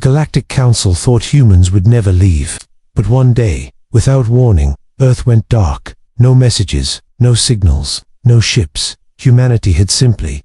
Galactic Council thought humans would never leave. But one day, without warning, Earth went dark. No messages, no signals, no ships. Humanity had simply ...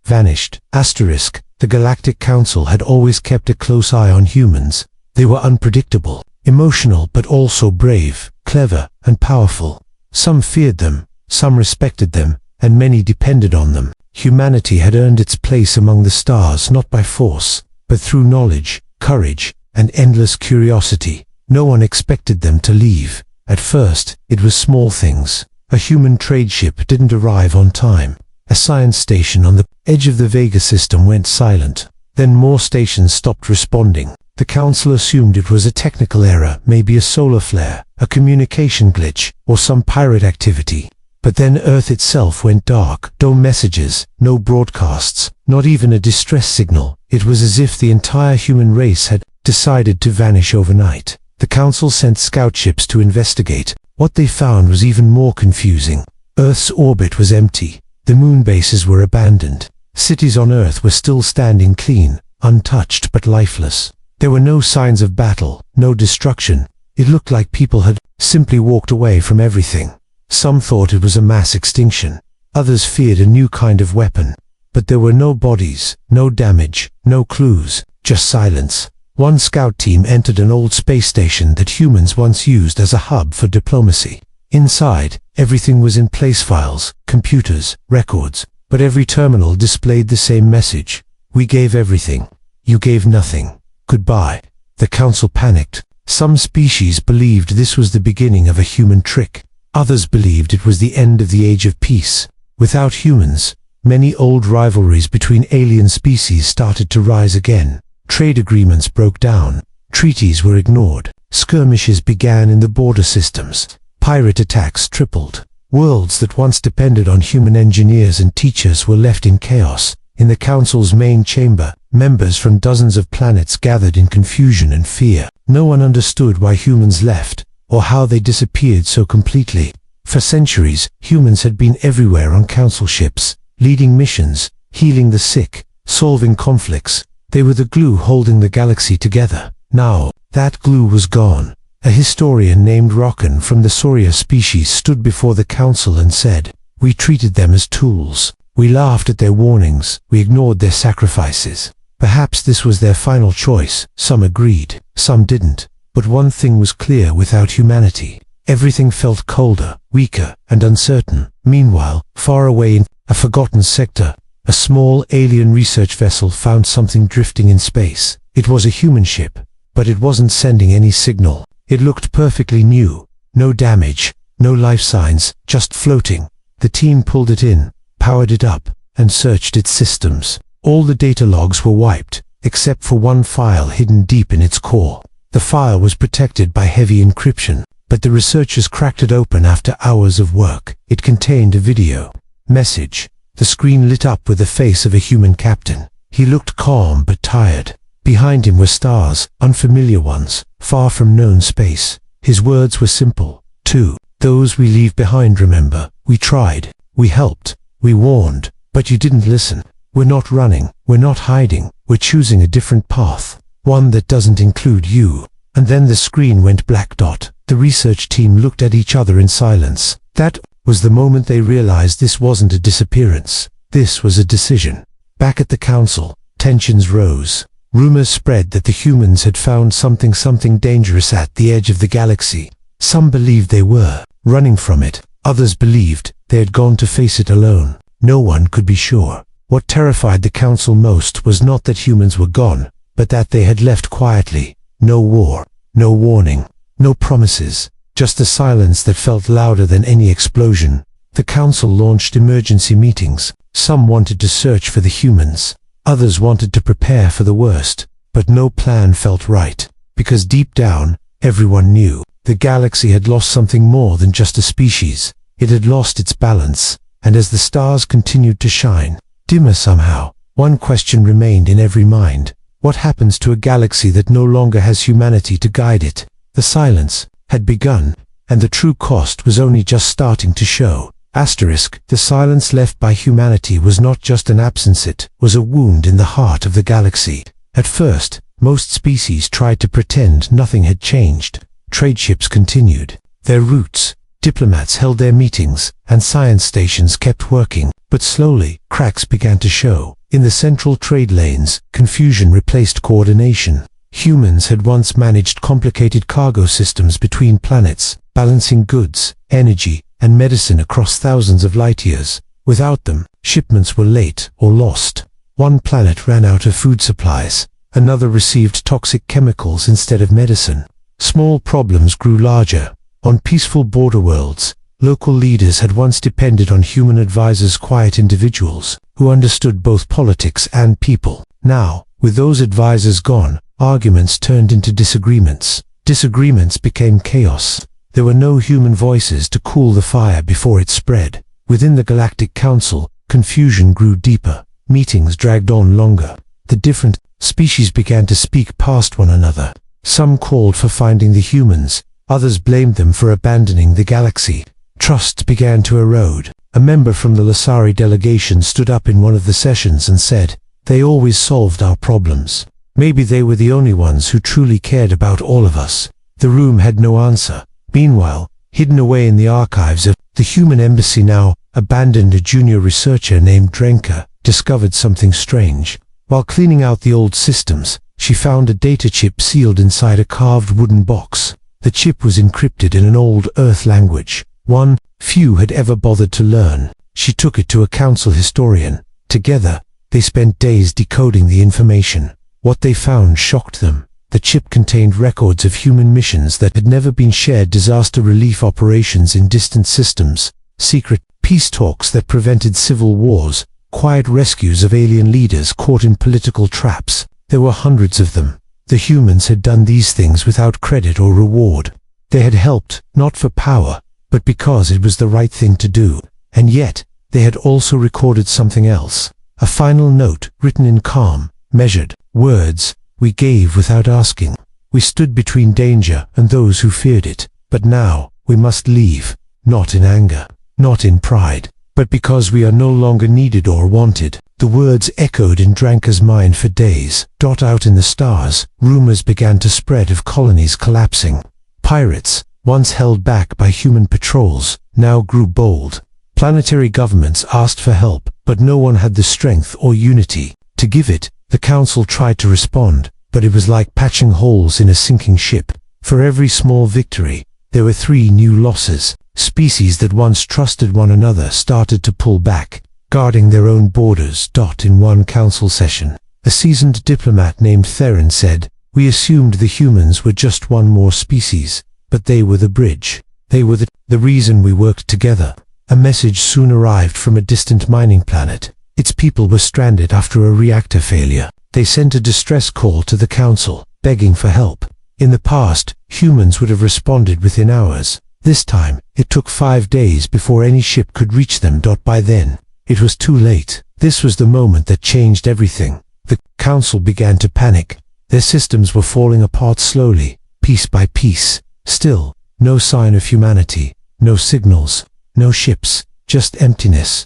vanished. The Galactic Council had always kept a close eye on humans. They were unpredictable, emotional but also brave, clever, and powerful. Some feared them, some respected them, and many depended on them. Humanity had earned its place among the stars not by force, but through knowledge, courage, and endless curiosity. No one expected them to leave. At first, it was small things. A human trade ship didn't arrive on time. A science station on the edge of the Vega system went silent. Then more stations stopped responding. The Council assumed it was a technical error, maybe a solar flare, a communication glitch, or some pirate activity. But then Earth itself went dark. No messages, no broadcasts, not even a distress signal. It was as if the entire human race had decided to vanish overnight. The Council sent scout ships to investigate. What they found was even more confusing. Earth's orbit was empty. The moon bases were abandoned. Cities on Earth were still standing clean, untouched but lifeless. There were no signs of battle, no destruction. It looked like people had simply walked away from everything. Some thought it was a mass extinction. Others feared a new kind of weapon. But there were no bodies, no damage, no clues, just silence. One scout team entered an old space station that humans once used as a hub for diplomacy. Inside, everything was in place: files, computers, records, but every terminal displayed the same message. We gave everything. You gave nothing. Goodbye. The Council panicked. Some species believed this was the beginning of a human trick. Others believed it was the end of the age of peace. Without humans, many old rivalries between alien species started to rise again. Trade agreements broke down. Treaties were ignored. Skirmishes began in the border systems. Pirate attacks tripled. Worlds that once depended on human engineers and teachers were left in chaos. In the Council's main chamber, members from dozens of planets gathered in confusion and fear. No one understood why humans left, or how they disappeared so completely. For centuries, humans had been everywhere on Council ships, leading missions, healing the sick, solving conflicts. They were the glue holding the galaxy together. Now, that glue was gone. A historian named Rocken from the Sauria species stood before the Council and said, "We treated them as tools. We laughed at their warnings. We ignored their sacrifices. Perhaps this was their final choice." Some agreed, some didn't. But one thing was clear: without humanity, everything felt colder, weaker, and uncertain. Meanwhile, far away in a forgotten sector, a small alien research vessel found something drifting in space. It was a human ship, but it wasn't sending any signal. It looked perfectly new. No damage, no life signs, just floating. The team pulled it in, powered it up, and searched its systems. All the data logs were wiped, except for one file hidden deep in its core. The file was protected by heavy encryption, but the researchers cracked it open after hours of work. It contained a video message. The screen lit up with the face of a human captain. He looked calm but tired. Behind him were stars, unfamiliar ones, far from known space. His words were simple. "To those we leave behind, remember, we tried, we helped, we warned, but you didn't listen. We're not running, we're not hiding, we're choosing a different path. One that doesn't include you." And then the screen went black. The research team looked at each other in silence. That was the moment they realized this wasn't a disappearance. This was a decision. Back at the Council, tensions rose. Rumors spread that the humans had found something dangerous at the edge of the galaxy. Some believed they were running from it. Others believed they had gone to face it alone. No one could be sure. What terrified the Council most was not that humans were gone, but that they had left quietly. No war, no warning, no promises, just a silence that felt louder than any explosion. The Council launched emergency meetings. Some wanted to search for the humans. Others wanted to prepare for the worst. But no plan felt right, because deep down, everyone knew the galaxy had lost something more than just a species. It had lost its balance, and as the stars continued to shine, dimmer somehow, one question remained in every mind. What happens to a galaxy that no longer has humanity to guide it? The silence had begun, and the true cost was only just starting to show. The silence left by humanity was not just an absence, it was a wound in the heart of the galaxy. At first, Most species tried to pretend nothing had changed. Trade ships continued their routes. Diplomats held their meetings, and science stations kept working, but slowly, cracks began to show. In the central trade lanes, confusion replaced coordination. Humans had once managed complicated cargo systems between planets, balancing goods, energy, and medicine across thousands of light years. Without them, shipments were late or lost. One planet ran out of food supplies. Another received toxic chemicals instead of medicine. Small problems grew larger. On peaceful border worlds, local leaders had once depended on human advisors, quiet individuals who understood both politics and people. Now, with those advisors gone, arguments turned into disagreements. Disagreements became chaos. There were no human voices to cool the fire before it spread. Within the Galactic Council, confusion grew deeper. Meetings dragged on longer. The different species began to speak past one another. Some called for finding the humans. Others blamed them for abandoning the galaxy. Trust began to erode. A member from the Lasari delegation stood up in one of the sessions and said, "They always solved our problems. Maybe they were the only ones who truly cared about all of us." The room had no answer. Meanwhile, hidden away in the archives of the human embassy now abandoned, a junior researcher named Drenka discovered something strange. While cleaning out the old systems, she found a data chip sealed inside a carved wooden box. The chip was encrypted in an old Earth language, one few had ever bothered to learn. She took it to a council historian. Together, they spent days decoding the information. What they found shocked them. The chip contained records of human missions that had never been shared, disaster relief operations in distant systems, secret peace talks that prevented civil wars, quiet rescues of alien leaders caught in political traps. There were hundreds of them. The humans had done these things without credit or reward. They had helped, not for power, but because it was the right thing to do. And yet, they had also recorded something else. A final note, written in calm, measured words. "We gave without asking. We stood between danger and those who feared it. But now, we must leave, not in anger, not in pride, but because we are no longer needed or wanted." The words echoed in Dranka's mind for days. Out in the stars, rumors began to spread of colonies collapsing. Pirates, once held back by human patrols, now grew bold. Planetary governments asked for help, but no one had the strength or unity to give it. The council tried to respond, but it was like patching holes in a sinking ship. For every small victory, there were 3 new losses. Species that once trusted one another started to pull back, guarding their own borders. In one council session, a seasoned diplomat named Theron said, "We assumed the humans were just one more species, but they were the bridge. They were the reason we worked together." A message soon arrived from a distant mining planet. Its people were stranded after a reactor failure. They sent a distress call to the council, begging for help. In the past, humans would have responded within hours. This time, it took 5 days before any ship could reach them. By then, it was too late. This was the moment that changed everything. The council began to panic. Their systems were falling apart slowly, piece by piece. Still, no sign of humanity, no signals, no ships, just emptiness.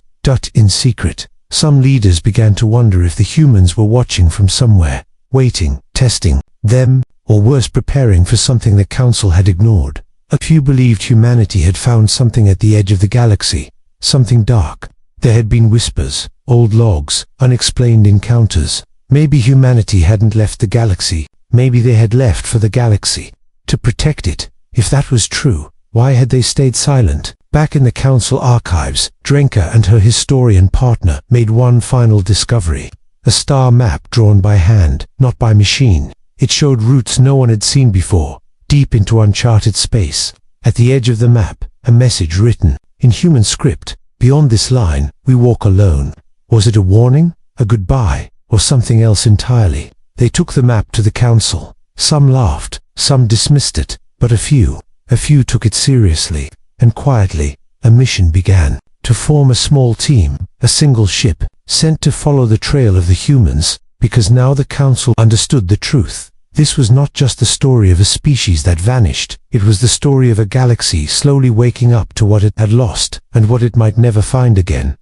In secret, some leaders began to wonder if the humans were watching from somewhere, waiting, testing them, or worse, preparing for something the council had ignored. A few believed humanity had found something at the edge of the galaxy, something dark. There had been whispers, old logs, unexplained encounters. Maybe humanity hadn't left the galaxy. Maybe they had left for the galaxy to protect it. If that was true, why had they stayed silent? Back in the council archives, Drenka and her historian partner made one final discovery. A star map drawn by hand, not by machine. It showed routes no one had seen before, deep into uncharted space. At the edge of the map, a message written in human script: "Beyond this line, we walk alone." Was it a warning, a goodbye, or something else entirely? They took the map to the council. Some laughed, some dismissed it, but a few took it seriously. And quietly, a mission began. To form a small team, a single ship, sent to follow the trail of the humans, because now the council understood the truth. This was not just the story of a species that vanished, it was the story of a galaxy slowly waking up to what it had lost, and what it might never find again.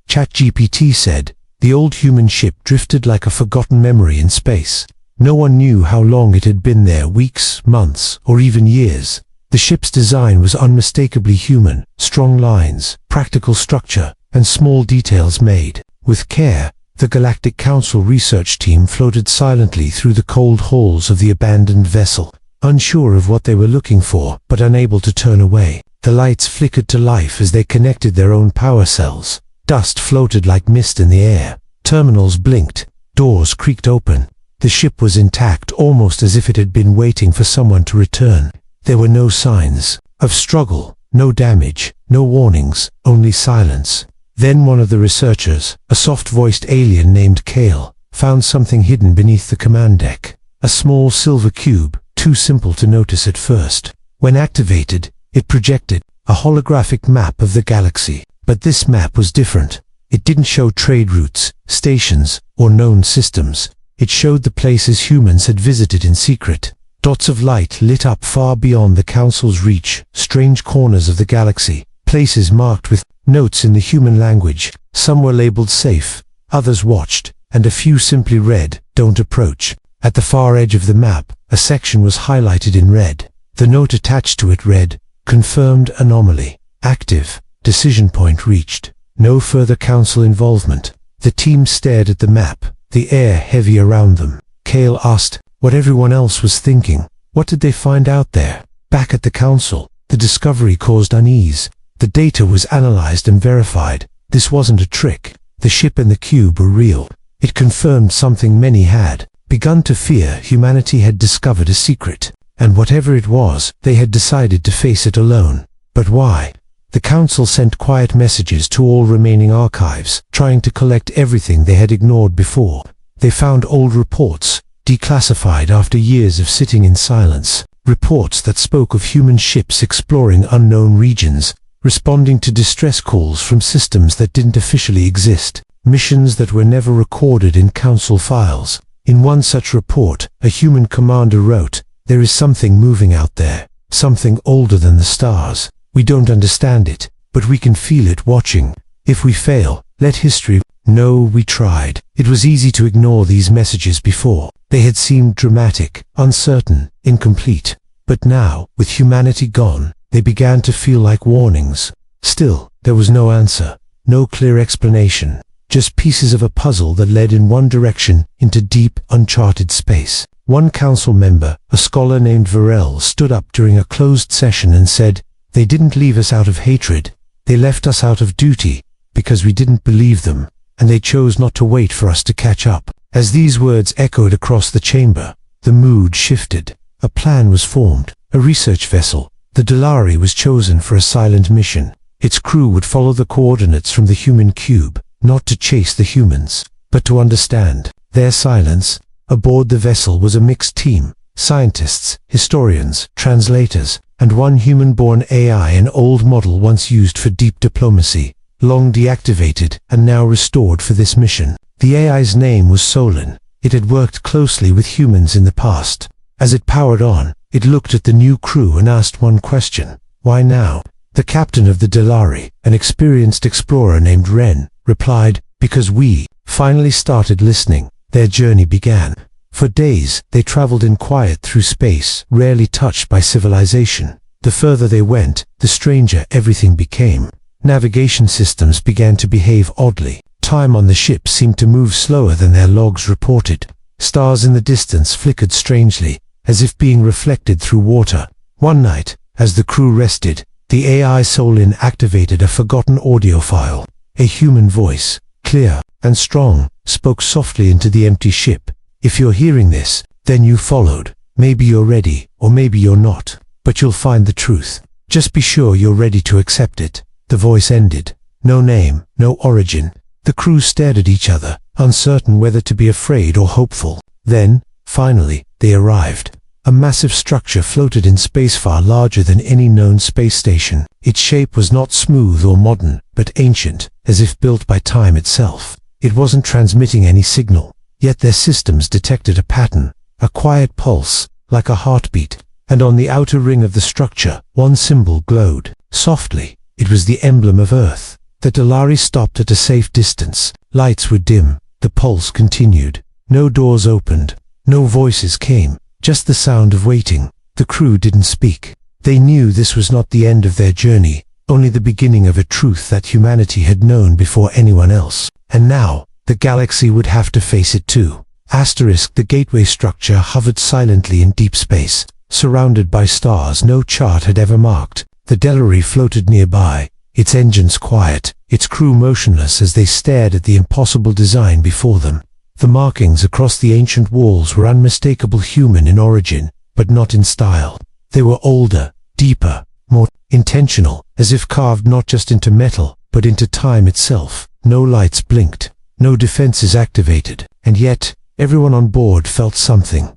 ChatGPT said, "The old human ship drifted like a forgotten memory in space. No one knew how long it had been there, weeks, months, or even years. The ship's design was unmistakably human, strong lines, practical structure, and small details made with care. The Galactic Council research team floated silently through the cold halls of the abandoned vessel, unsure of what they were looking for, but unable to turn away. The lights flickered to life as they connected their own power cells. Dust floated like mist in the air. Terminals blinked. Doors creaked open. The ship was intact, almost as if it had been waiting for someone to return. There were no signs of struggle, no damage, no warnings, only silence. Then one of the researchers, a soft-voiced alien named Kale, found something hidden beneath the command deck. A small silver cube, too simple to notice at first. When activated, it projected a holographic map of the galaxy. But this map was different. It didn't show trade routes, stations, or known systems. It showed the places humans had visited in secret. Dots of light lit up far beyond the Council's reach, strange corners of the galaxy, places marked with notes in the human language. Some were labeled safe, others watched, and a few simply read, "Don't approach." At the far edge of the map, a section was highlighted in red. The note attached to it read, "Confirmed anomaly. Active. Decision point reached. No further Council involvement." The team stared at the map, the air heavy around them. Kale asked what everyone else was thinking. What did they find out there? Back at the Council, the discovery caused unease. The data was analyzed and verified. This wasn't a trick. The ship and the cube were real. It confirmed something many had begun to fear. Humanity had discovered a secret, and whatever it was, they had decided to face it alone. But why? The Council sent quiet messages to all remaining archives, trying to collect everything they had ignored before. They found old reports, declassified after years of sitting in silence. Reports that spoke of human ships exploring unknown regions, responding to distress calls from systems that didn't officially exist, missions that were never recorded in Council files. In one such report, a human commander wrote, "There is something moving out there, something older than the stars. We don't understand it, but we can feel it watching. If we fail, let history know we tried." It was easy to ignore these messages before. They had seemed dramatic, uncertain, incomplete. But now, with humanity gone, they began to feel like warnings. Still, there was no answer, no clear explanation, just pieces of a puzzle that led in one direction into deep, uncharted space. One Council member, a scholar named Varel, stood up during a closed session and said, "They didn't leave us out of hatred. They left us out of duty, because we didn't believe them, and they chose not to wait for us to catch up." As these words echoed across the chamber, the mood shifted. A plan was formed. A research vessel, the Delari, was chosen for a silent mission. Its crew would follow the coordinates from the human cube, not to chase the humans, but to understand their silence. Aboard the vessel was a mixed team: scientists, historians, translators, and one human-born AI, an old model once used for deep diplomacy, long deactivated and now restored for this mission. The AI's name was Solon. It had worked closely with humans in the past. As it powered on, it looked at the new crew and asked one question: why now? The captain of the Delari, an experienced explorer named Ren, replied, "Because we finally started listening." Their journey began. For days, they traveled in quiet through space, rarely touched by civilization. The further they went, the stranger everything became. Navigation systems began to behave oddly. Time on the ship seemed to move slower than their logs reported. Stars in the distance flickered strangely, as if being reflected through water. One night, as the crew rested, the AI Solon activated a forgotten audio file. A human voice, clear and strong, spoke softly into the empty ship. "If you're hearing this, then you followed. Maybe you're ready, or maybe you're not. But you'll find the truth. Just be sure you're ready to accept it." The voice ended. No name, no origin. The crew stared at each other, uncertain whether to be afraid or hopeful. Then, finally, they arrived. A massive structure floated in space, far larger than any known space station. Its shape was not smooth or modern, but ancient, as if built by time itself. It wasn't transmitting any signal, yet their systems detected a pattern, a quiet pulse, like a heartbeat. And on the outer ring of the structure, one symbol glowed. Softly, it was the emblem of Earth. The Delari stopped at a safe distance. Lights were dim. The pulse continued. No doors opened. No voices came, just the sound of waiting. The crew didn't speak. They knew this was not the end of their journey, only the beginning of a truth that humanity had known before anyone else. And now, the galaxy would have to face it too. The gateway structure hovered silently in deep space, surrounded by stars no chart had ever marked. The Delary floated nearby, its engines quiet, its crew motionless as they stared at the impossible design before them. The markings across the ancient walls were unmistakable human in origin, but not in style. They were older, deeper, more intentional, as if carved not just into metal, but into time itself. No lights blinked, no defenses activated, and yet, everyone on board felt something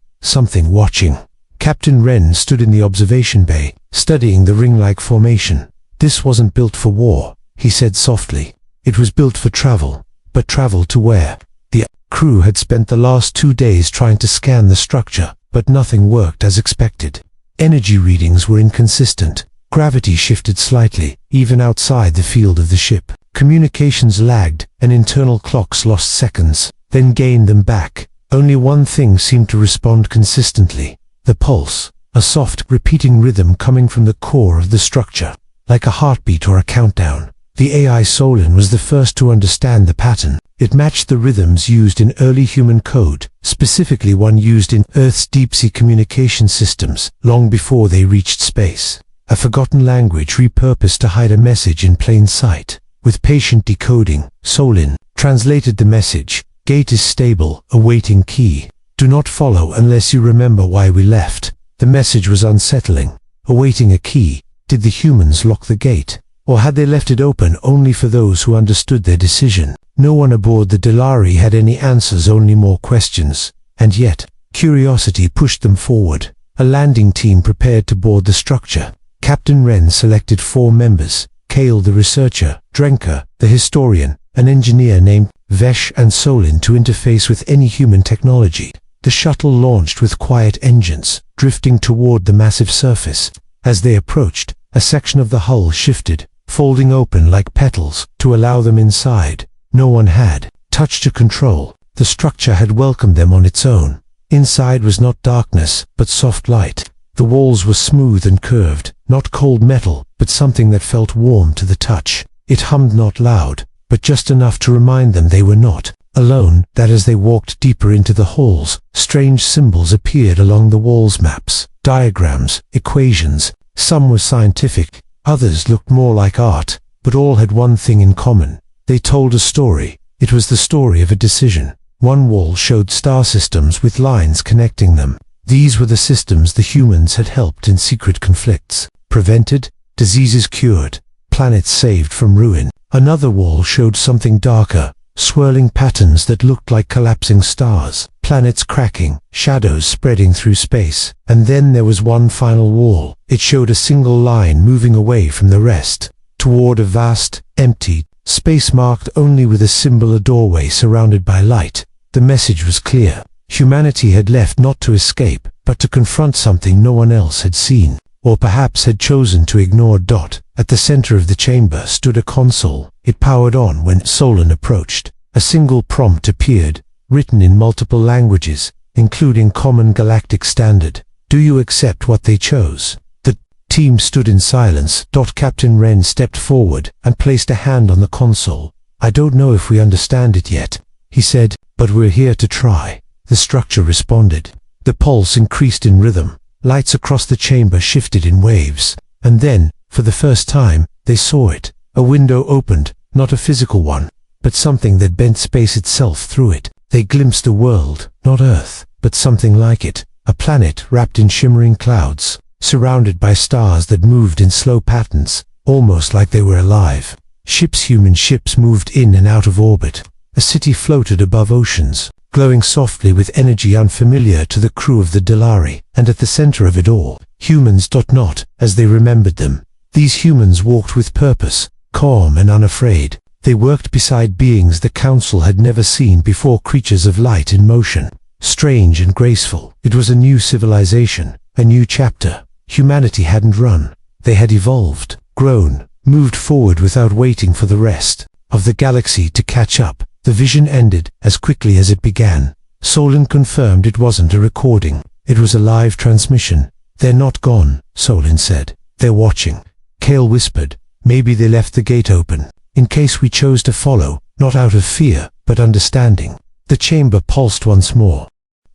watching. Captain Wren stood in the observation bay, studying the ring-like formation. "This wasn't built for war," he said softly. "It was built for travel. But travel to where?" The crew had spent the last 2 days trying to scan the structure, but nothing worked as expected. Energy readings were inconsistent. Gravity shifted slightly, even outside the field of the ship. Communications lagged, and internal clocks lost seconds, then gained them back. Only one thing seemed to respond consistently: the pulse, a soft, repeating rhythm coming from the core of the structure, like a heartbeat or a countdown. The AI Solin was the first to understand the pattern. It matched the rhythms used in early human code, specifically one used in Earth's deep-sea communication systems, long before they reached space. A forgotten language repurposed to hide a message in plain sight. With patient decoding, Solin translated the message: "Gate is stable, awaiting key. Do not follow unless you remember why we left." The message was unsettling. Awaiting a key. Did the humans lock the gate? Or had they left it open only for those who understood their decision? No one aboard the Delary had any answers, only more questions. And yet, curiosity pushed them forward. A landing team prepared to board the structure. Captain Wren selected 4 members: Kale the researcher, Drenker the historian, an engineer named Vesh, and Solin to interface with any human technology. The shuttle launched with quiet engines, drifting toward the massive surface. As they approached, a section of the hull shifted, folding open like petals to allow them inside. No one had touched to control. The structure had welcomed them on its own. Inside was not darkness, but soft light. The walls were smooth and curved, not cold metal, but something that felt warm to the touch. It hummed not loud, but just enough to remind them they were not alone. That as they walked deeper into the halls, strange symbols appeared along the walls: maps, diagrams, equations. Some were scientific, others looked more like art, but all had one thing in common. They told a story. It was the story of a decision. One wall showed star systems with lines connecting them. These were the systems the humans had helped in secret conflicts, prevented, diseases cured, planets saved from ruin. Another wall showed something darker, swirling patterns that looked like collapsing stars, planets cracking, shadows spreading through space. And then there was one final wall. It showed a single line moving away from the rest, toward a vast, empty space marked only with a symbol, a doorway surrounded by light. The message was clear. Humanity had left not to escape, but to confront something no one else had seen, or perhaps had chosen to ignore. At the center of the chamber stood a console. It powered on when Solin approached. A single prompt appeared, written in multiple languages, including Common Galactic Standard. Do you accept what they chose? The team stood in silence. Captain Wren stepped forward and placed a hand on the console. I don't know if we understand it yet, he said, but we're here to try. The structure responded. The pulse increased in rhythm. Lights across the chamber shifted in waves. And then, for the first time, they saw it. A window opened, not a physical one, but something that bent space itself through it. They glimpsed a world, not Earth, but something like it. A planet wrapped in shimmering clouds, surrounded by stars that moved in slow patterns, almost like they were alive. Human ships moved in and out of orbit. A city floated above oceans, glowing softly with energy unfamiliar to the crew of the Delary. And at the center of it all, humans. Not as they remembered them. These humans walked with purpose, calm and unafraid. They worked beside beings the Council had never seen before, creatures of light in motion, strange and graceful. It was a new civilization, a new chapter. Humanity hadn't run. They had evolved, grown, moved forward without waiting for the rest of the galaxy to catch up. The vision ended as quickly as it began. Solon confirmed it wasn't a recording. It was a live transmission. "They're not gone," Solon said. "They're watching." Kale whispered, "Maybe they left the gate open, in case we chose to follow, not out of fear, but understanding." The chamber pulsed once more.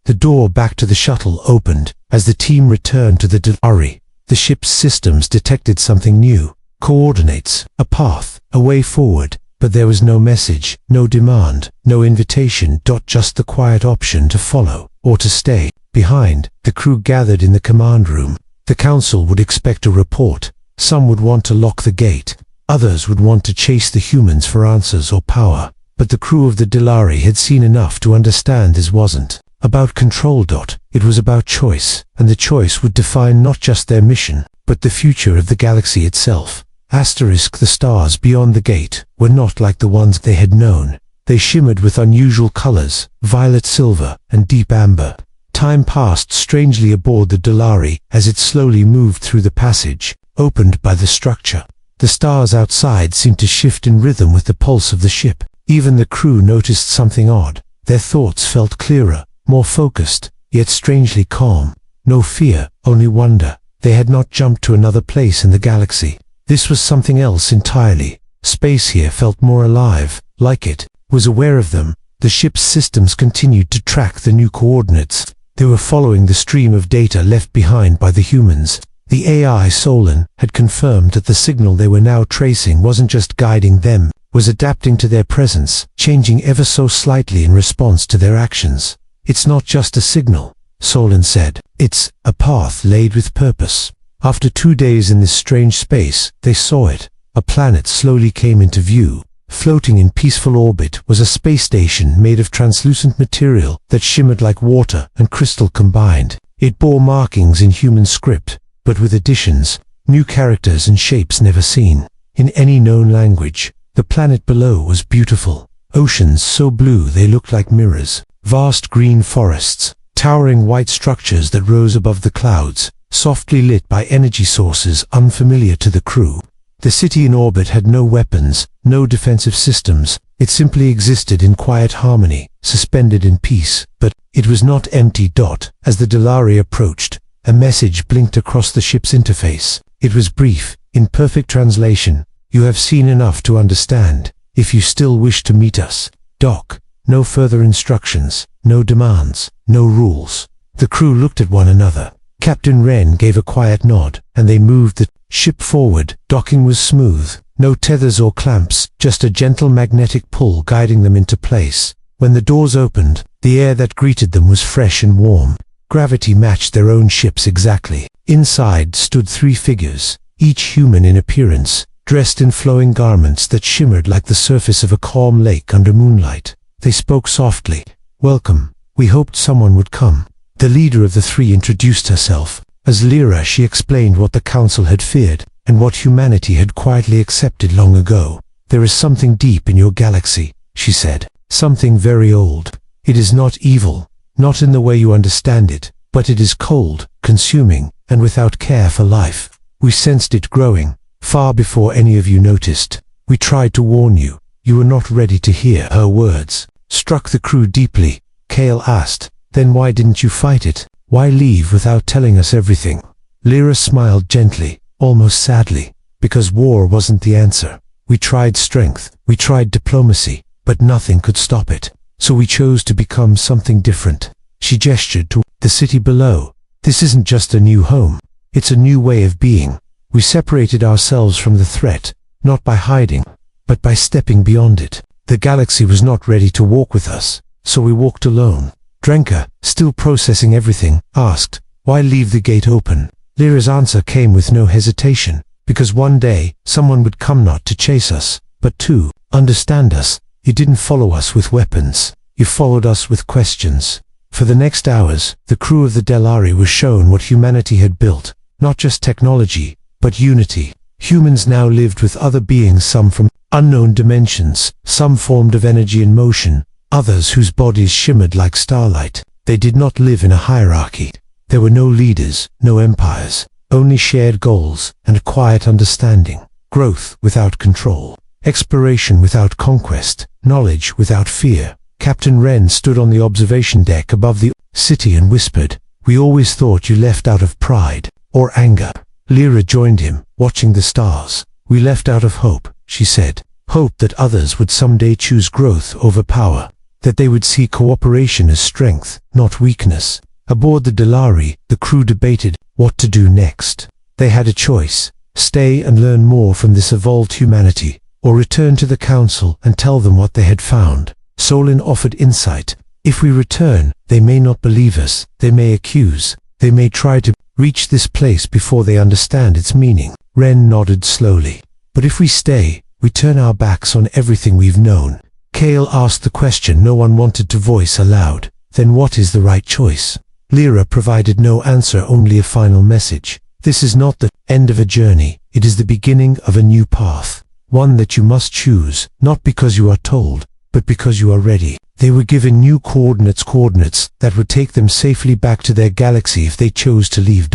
The door back to the shuttle opened as the team returned to the Delari. The ship's systems detected something new. Coordinates, a path, a way forward, but there was no message, no demand, no invitation. Just the quiet option to follow, or to stay behind. The crew gathered in the command room. The council would expect a report. Some would want to lock the gate. Others would want to chase the humans for answers or power. But the crew of the Delari had seen enough to understand this wasn't about control. It was about choice, and the choice would define not just their mission, but the future of the galaxy itself. The stars beyond the gate were not like the ones they had known. They shimmered with unusual colors, violet silver and deep amber. Time passed strangely aboard the Delari as it slowly moved through the passage, opened by the structure. The stars outside seemed to shift in rhythm with the pulse of the ship. Even the crew noticed something odd. Their thoughts felt clearer, more focused, yet strangely calm. No fear, only wonder. They had not jumped to another place in the galaxy. This was something else entirely. Space here felt more alive, like it was aware of them. The ship's systems continued to track the new coordinates. They were following the stream of data left behind by the humans. The AI Solon had confirmed that the signal they were now tracing wasn't just guiding them, was adapting to their presence, changing ever so slightly in response to their actions. "It's not just a signal," Solon said. "It's a path laid with purpose." After 2 days in this strange space, they saw it. A planet slowly came into view. Floating in peaceful orbit was a space station made of translucent material that shimmered like water and crystal combined. It bore markings in human script, but with additions, new characters and shapes never seen in any known language. The planet below was beautiful. Oceans so blue they looked like mirrors. Vast green forests, towering white structures that rose above the clouds, softly lit by energy sources unfamiliar to the crew. The city in orbit had no weapons, no defensive systems. It simply existed in quiet harmony, suspended in peace. But it was not empty. As the Delari approached, a message blinked across the ship's interface. It was brief, in perfect translation. "You have seen enough to understand. If you still wish to meet us, dock." No further instructions, no demands, no rules. The crew looked at one another. Captain Wren gave a quiet nod, and they moved the ship forward. Docking was smooth. No tethers or clamps, just a gentle magnetic pull guiding them into place. When the doors opened, the air that greeted them was fresh and warm. Gravity matched their own ships exactly. Inside stood 3 figures, each human in appearance, dressed in flowing garments that shimmered like the surface of a calm lake under moonlight. They spoke softly. "Welcome. We hoped someone would come." The leader of the 3 introduced herself. As Lyra, she explained what the council had feared, and what humanity had quietly accepted long ago. "There is something deep in your galaxy," she said. "Something very old. It is not evil, not in the way you understand it, but it is cold, consuming, and without care for life. We sensed it growing, far before any of you noticed. We tried to warn you. You were not ready to hear." Her words struck the crew deeply. Kale asked, "Then why didn't you fight it? Why leave without telling us everything?" Lyra smiled gently, almost sadly. "Because war wasn't the answer. We tried strength, we tried diplomacy, but nothing could stop it. So we chose to become something different." She gestured to the city below. "This isn't just a new home. It's a new way of being. We separated ourselves from the threat, not by hiding, but by stepping beyond it. The galaxy was not ready to walk with us, so we walked alone." Drenka, still processing everything, asked, "Why leave the gate open?" Lyra's answer came with no hesitation. "Because one day, someone would come not to chase us, but to understand us. You didn't follow us with weapons. You followed us with questions." For the next hours, the crew of the Delari was shown what humanity had built. Not just technology, but unity. Humans now lived with other beings, some from unknown dimensions, some formed of energy and motion, others whose bodies shimmered like starlight. They did not live in a hierarchy. There were no leaders, no empires, only shared goals and quiet understanding. Growth without control, exploration without conquest, knowledge without fear. Captain Wren stood on the observation deck above the city and whispered, "We always thought you left out of pride or anger." Lyra joined him, watching the stars. "We left out of hope," she said. "Hope that others would someday choose growth over power, that they would see cooperation as strength, not weakness." Aboard the Delari, the crew debated what to do next. They had a choice: stay and learn more from this evolved humanity, or return to the Council and tell them what they had found. Solin offered insight. "If we return, they may not believe us, they may accuse, they may try to reach this place before they understand its meaning." Wren nodded slowly. "But if we stay, we turn our backs on everything we've known." Kale asked the question no one wanted to voice aloud. "Then what is the right choice?" Lyra provided no answer, only a final message. "This is not the end of a journey, it is the beginning of a new path. One that you must choose, not because you are told, but because you are ready." They were given new coordinates that would take them safely back to their galaxy if they chose to leave.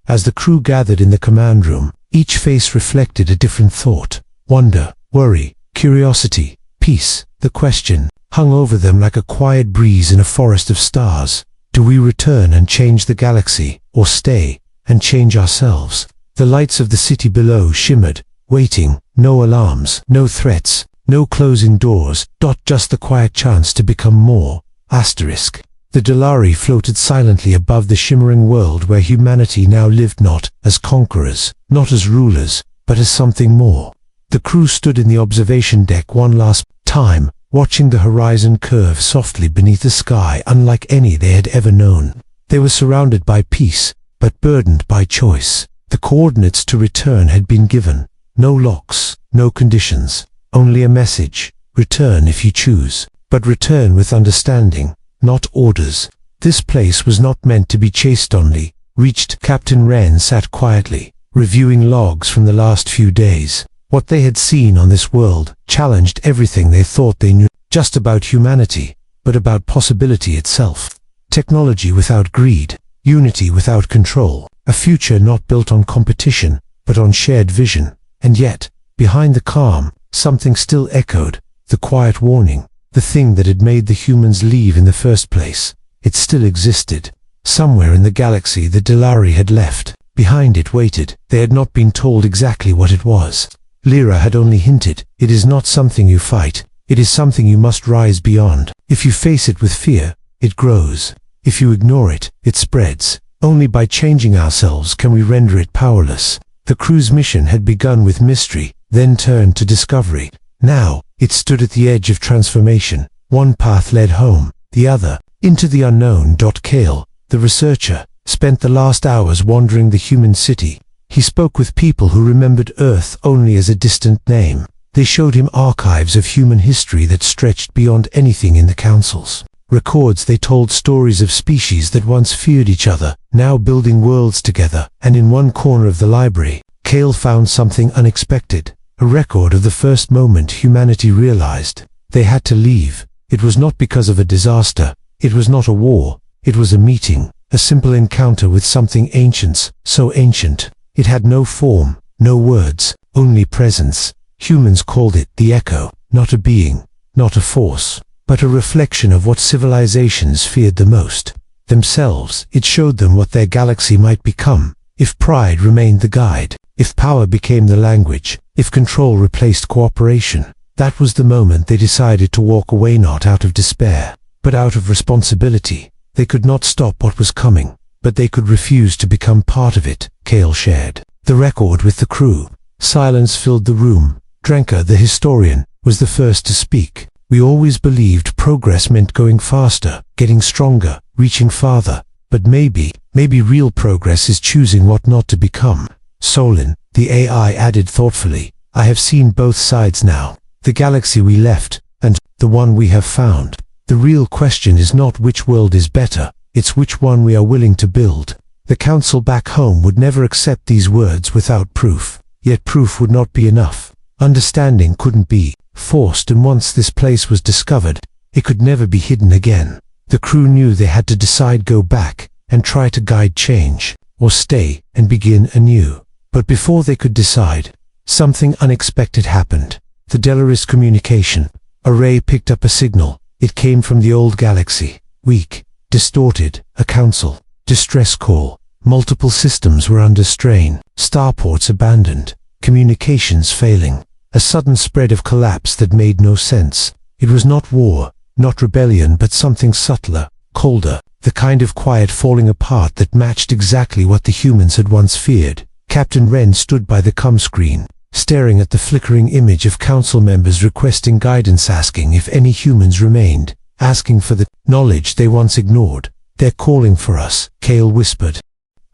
As the crew gathered in the command room, each face reflected a different thought: wonder, worry, curiosity, peace. The question hung over them like a quiet breeze in a forest of stars. Do we return and change the galaxy, or stay and change ourselves? The lights of the city below shimmered, waiting. No alarms, no threats, no closing doors. Just the quiet chance to become more. The Delari floated silently above the shimmering world where humanity now lived, not as conquerors, not as rulers, but as something more. The crew stood in the observation deck one last time, watching the horizon curve softly beneath a sky unlike any they had ever known. They were surrounded by peace, but burdened by choice. The coordinates to return had been given. No locks, no conditions, only a message: return if you choose, but return with understanding, not orders. This place was not meant to be chased only, reached. Captain Wren sat quietly, reviewing logs from the last few days. What they had seen on this world challenged everything they thought they knew, just about humanity, but about possibility itself. Technology without greed, unity without control, a future not built on competition, but on shared vision. And yet, behind the calm, something still echoed, the quiet warning, the thing that had made the humans leave in the first place. It still existed. Somewhere in the galaxy the Delari had left. Behind it waited. They had not been told exactly what it was. Lyra had only hinted. It is not something you fight. It is something you must rise beyond. If you face it with fear, it grows. If you ignore it, it spreads. Only by changing ourselves can we render it powerless. The crew's mission had begun with mystery, then turned to discovery. Now, it stood at the edge of transformation. One path led home, the other, into the unknown. Kale, the researcher, spent the last hours wandering the human city. He spoke with people who remembered Earth only as a distant name. They showed him archives of human history that stretched beyond anything in the councils. Records they told stories of species that once feared each other, now building worlds together. And in one corner of the library, Kale found something unexpected. A record of the first moment humanity realized they had to leave. It was not because of a disaster. It was not a war. It was a meeting, a simple encounter with something ancient, so ancient. It had no form, no words, only presence. Humans called it the echo, not a being, not a force, but a reflection of what civilizations feared the most. Themselves. It showed them what their galaxy might become, if pride remained the guide, if power became the language, if control replaced cooperation. That was the moment they decided to walk away, not out of despair, but out of responsibility. They could not stop what was coming, but they could refuse to become part of it. Kale shared the record with the crew. Silence filled the room. Drenker, the historian, was the first to speak. "We always believed progress meant going faster, getting stronger, reaching farther. But maybe real progress is choosing what not to become." Solin, the AI, added thoughtfully, "I have seen both sides now. The galaxy we left, and the one we have found. The real question is not which world is better, it's which one we are willing to build." The council back home would never accept these words without proof. Yet proof would not be enough. Understanding couldn't be forced, and once this place was discovered, it could never be hidden again. The crew knew they had to decide: go back and try to guide change, or stay and begin anew. But before they could decide, something unexpected happened. The Delaris communication array picked up a signal. It came from the old galaxy, weak, distorted, a council, distress call. Multiple systems were under strain, starports abandoned, communications failing, a sudden spread of collapse that made no sense. It was not war, not rebellion, but something subtler, colder, the kind of quiet falling apart that matched exactly what the humans had once feared. Captain Wren stood by the comm screen, staring at the flickering image of council members requesting guidance, asking if any humans remained, asking for the knowledge they once ignored. "They're calling for us," Kale whispered.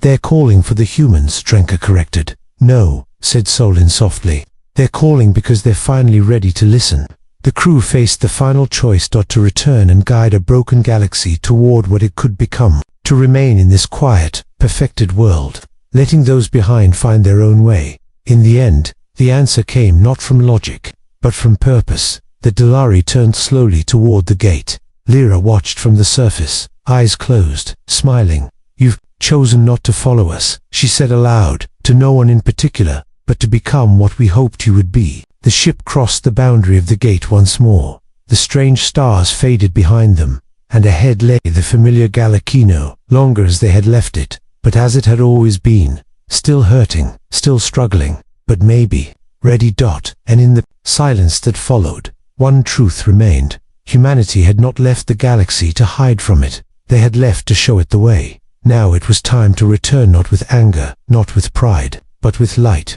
"They're calling for the humans," Drenka corrected. "No," said Solin softly. "They're calling because they're finally ready to listen." The crew faced the final choice: to return and guide a broken galaxy toward what it could become, to remain in this quiet, perfected world, letting those behind find their own way. In the end, the answer came not from logic, but from purpose. The Dalari turned slowly toward the gate. Lyra watched from the surface, eyes closed, smiling. "You've chosen not to follow us," she said aloud, "to no one in particular, but to become what we hoped you would be." The ship crossed the boundary of the gate once more. The strange stars faded behind them, and ahead lay the familiar Galacino, longer as they had left it, but as it had always been, still hurting, still struggling, but maybe ready. And in the silence that followed, one truth remained. Humanity had not left the galaxy to hide from it. They had left to show it the way. Now it was time to return, not with anger, not with pride, but with light.